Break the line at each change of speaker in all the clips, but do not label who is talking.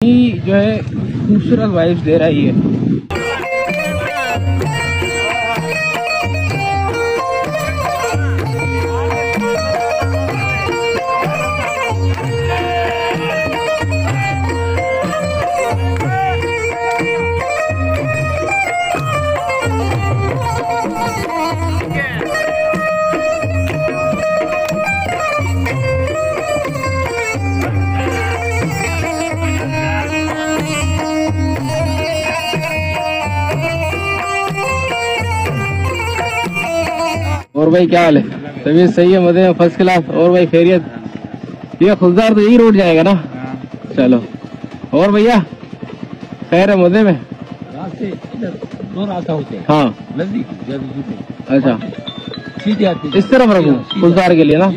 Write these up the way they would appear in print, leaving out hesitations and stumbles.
जो है खूबसूरत वाइब्स दे रही है। और भाई क्या हाल है? तबीयत सही है? मजे में? First class. और भाई खैरियत? ये खुलदार तो यही रोड जाएगा ना? चलो। और भैया खैर है? मजे में?
दो रास्ता होते हैं।
हाँ अच्छा,
सीधे आते
इस तरफ रखूँ खुलदार के लिए ना?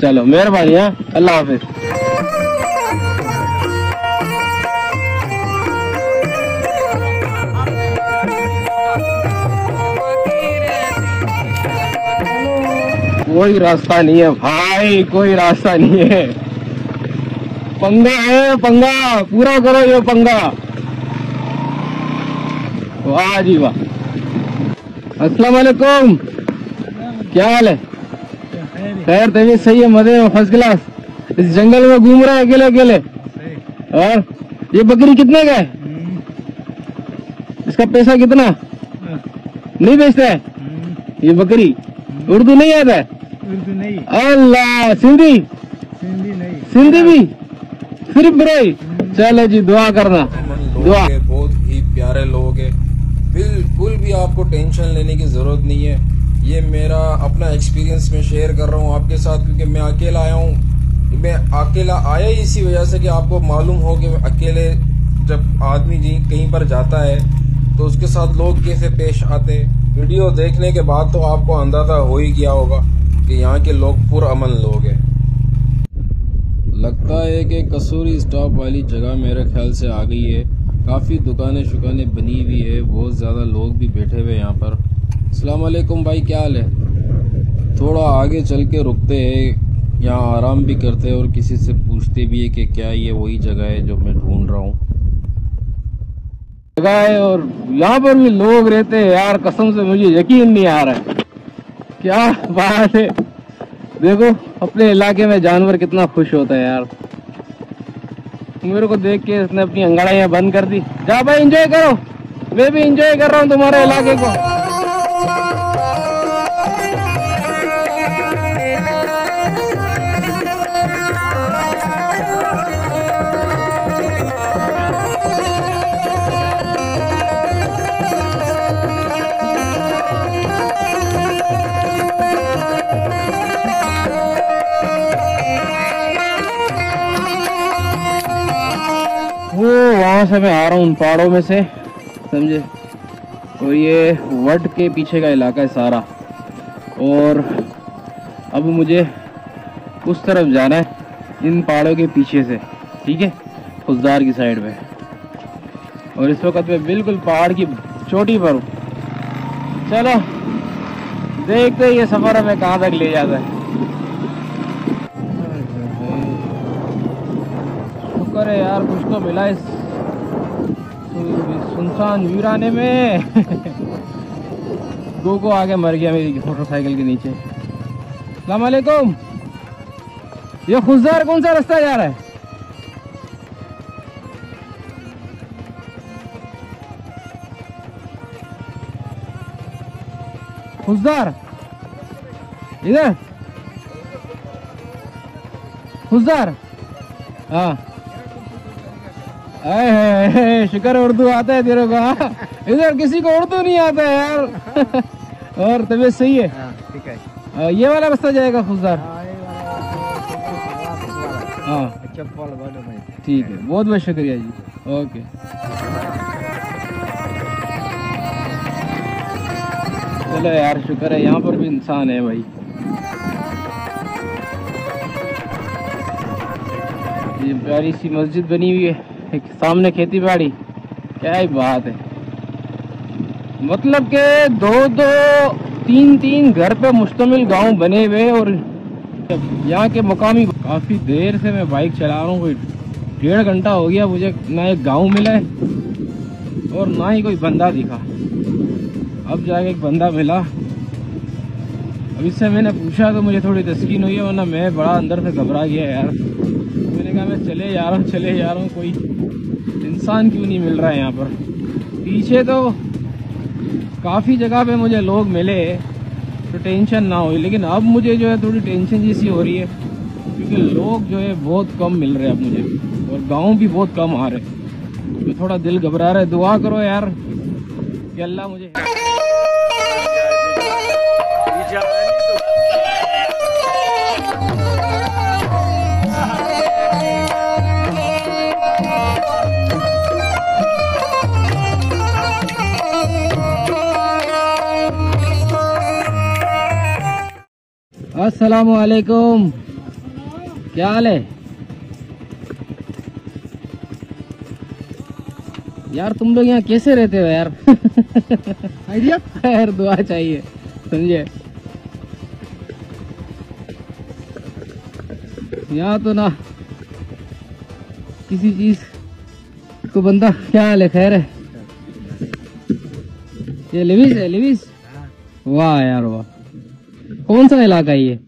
चलो मेहरबानी। हाँ, अल्लाह हाफिज। कोई रास्ता नहीं है भाई, कोई रास्ता नहीं है। पंगा है, पंगा पूरा करो ये पंगा। वाह जी वाह। अस्सलाम वालेकुम, क्या हाल है? खैर तबीयत सही है? मजे में? First class. इस जंगल में घूम रहा है अकेले अकेले? और ये बकरी कितने का है? इसका पैसा कितना? नहीं बेचता है ये बकरी? उर्दू नहीं आता है?
उर्दू नहीं।
अल्लाह, सिंधी?
सिंधी नहीं,
सिंधी भी सिर्फ ब्रे। चलो जी, दुआ करना। दुआ।
बहुत ही प्यारे लोग हैं, बिल्कुल भी आपको टेंशन लेने की जरूरत नहीं है। ये मेरा अपना एक्सपीरियंस में शेयर कर रहा हूँ आपके साथ, क्योंकि मैं अकेला आया हूँ। मैं अकेला आया ही इसी वजह से कि आपको मालूम हो कि अकेले जब आदमी कहीं पर जाता है तो उसके साथ लोग कैसे पेश आते हैं। वीडियो देखने के बाद तो आपको अंदाजा हो ही गया होगा कि यहाँ के लोग पुरअमन लोग हैं। लगता है कि कसूरी स्टॉप वाली जगह मेरे ख्याल से आ गई है। काफ़ी दुकानें शुकानें बनी हुई है, बहुत ज़्यादा लोग भी बैठे हुए यहाँ पर। अस्सलाम वालेकुम भाई, क्या हाल है? थोड़ा आगे चल के रुकते हैं, यहाँ आराम भी करते हैं और किसी से पूछते भी है कि क्या ये वही जगह है जो मैं ढूंढ रहा हूँ।
जगह है और यहाँ पर भी लोग रहते हैं यार, कसम से मुझे यकीन नहीं आ रहा है। क्या बात है। देखो अपने इलाके में जानवर कितना खुश होता है यार। मेरे को देख के इसने अपनी अंगड़ाइयां बंद कर दी। जा भाई एंजॉय करो, मैं भी एंजॉय कर रहा हूँ तुम्हारे इलाके को। वो वहां से मैं आ रहा हूँ उन पहाड़ों में से, समझे? और ये वट के पीछे का इलाका है सारा, और अब मुझे उस तरफ जाना है इन पहाड़ों के पीछे से, ठीक है, खुजदार की साइड में। और इस वक्त मैं बिल्कुल पहाड़ की चोटी पर हूँ। चलो देखते हैं ये सफर हमें कहाँ तक ले जाता है। शुक्र है यार कुछ तो मिला इस सुनसान वीराने में। गोगो आगे मर गया मेरी मोटरसाइकिल के नीचे। अस्सलाम वालेकुम, ये खुजदार कौन सा रास्ता जा रहा है? खुजदार इधर? खुजदार? हाँ, शुक्र उर्दू आता है तेरे को। हाँ, इधर किसी को उर्दू नहीं आता है यार। और तबीयत सही है?
ठीक है।
ये वाला रास्ता जाएगा खुजदार? हाँ ठीक है, बहुत बहुत शुक्रिया जी। ओके चलो यार, शुक्र है यहाँ पर भी इंसान है भाई। ये प्यारी सी मस्जिद बनी हुई है, एक सामने खेती बाड़ी। क्या ही बात है, मतलब के दो दो तीन तीन घर पे मुश्तमिल गांव बने हुए। और यहाँ के मुकामी, काफ़ी देर से मैं बाइक चला रहा हूँ, कोई 1.5 घंटा हो गया मुझे, ना एक गाँव मिला है और ना ही कोई बंदा दिखा। अब जाके एक बंदा मिला, अब इससे मैंने पूछा तो मुझे थोड़ी तस्कीन हुई है, वरना मैं बड़ा अंदर से घबरा गया यार। मैंने कहा मैं चले जा रहा हूँ, कोई इंसान क्यों नहीं मिल रहा है यहाँ पर। पीछे तो काफ़ी जगह पे मुझे लोग मिले तो टेंशन ना हुई, लेकिन अब मुझे जो है थोड़ी टेंशन जैसी हो रही है, क्योंकि लोग जो है बहुत कम मिल रहे हैं अब मुझे, और गाँव भी बहुत कम आ रहे हैं, तो थोड़ा दिल घबरा रहा है। दुआ करो यार कि अल्लाह मुझे। अस्सलामु अलैकुम, क्या हाल है यार? तुम लोग यहाँ कैसे रहते हो यार?
आइडिया
यार दुआ चाहिए, समझे? यहाँ तो ना किसी चीज को बंदा। क्या हाल है? खैर है? ये लिविस है? लिविस, वाह यार वाह। कौन सा इलाका है ये?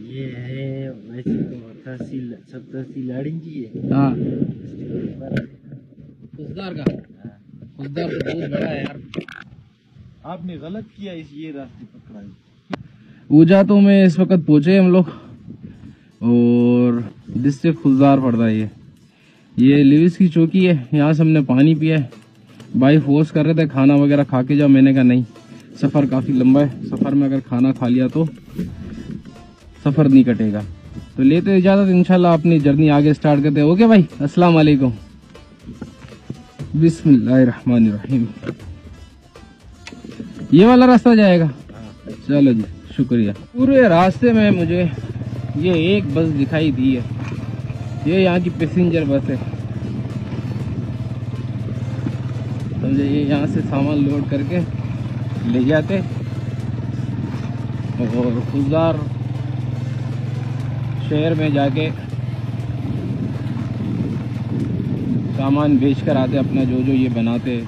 ये है वैसे तो तहसील, सब तहसील आड़िंजी है।
हाँ, खुशदार का। खुशदार तो बहुत बड़ा है यार।
आपने गलत किया, इस ये रास्ते पकड़ा है।
ऊजा तो में इस वक्त पहुंचे हम लोग, और डिस्ट्रिक्ट खुशदार पड़ता है ये लिविस की चौकी है। यहाँ से हमने पानी पिया है। भाई फोर्स कर रहे थे खाना वगैरह खा के जाओ, मैंने कहा नहीं, सफ़र काफ़ी लंबा है, सफ़र में अगर खाना खा लिया तो सफ़र नहीं कटेगा। तो लेते इजाज़त, इंशाल्लाह अपनी जर्नी आगे स्टार्ट करते हैं। ओके भाई, अस्सलाम वालेकुम। बिस्मिल्लाहिर्रहमानिर्रहीम। ये वाला रास्ता जाएगा? चलो जी, शुक्रिया। पूरे रास्ते में मुझे ये एक बस दिखाई दी है, ये यहाँ की पैसेंजर बस है, समझे? ये यहाँ से सामान लोड करके ले जाते और खुशदार शहर में जाके सामान बेच कर आते, अपना जो जो ये बनाते।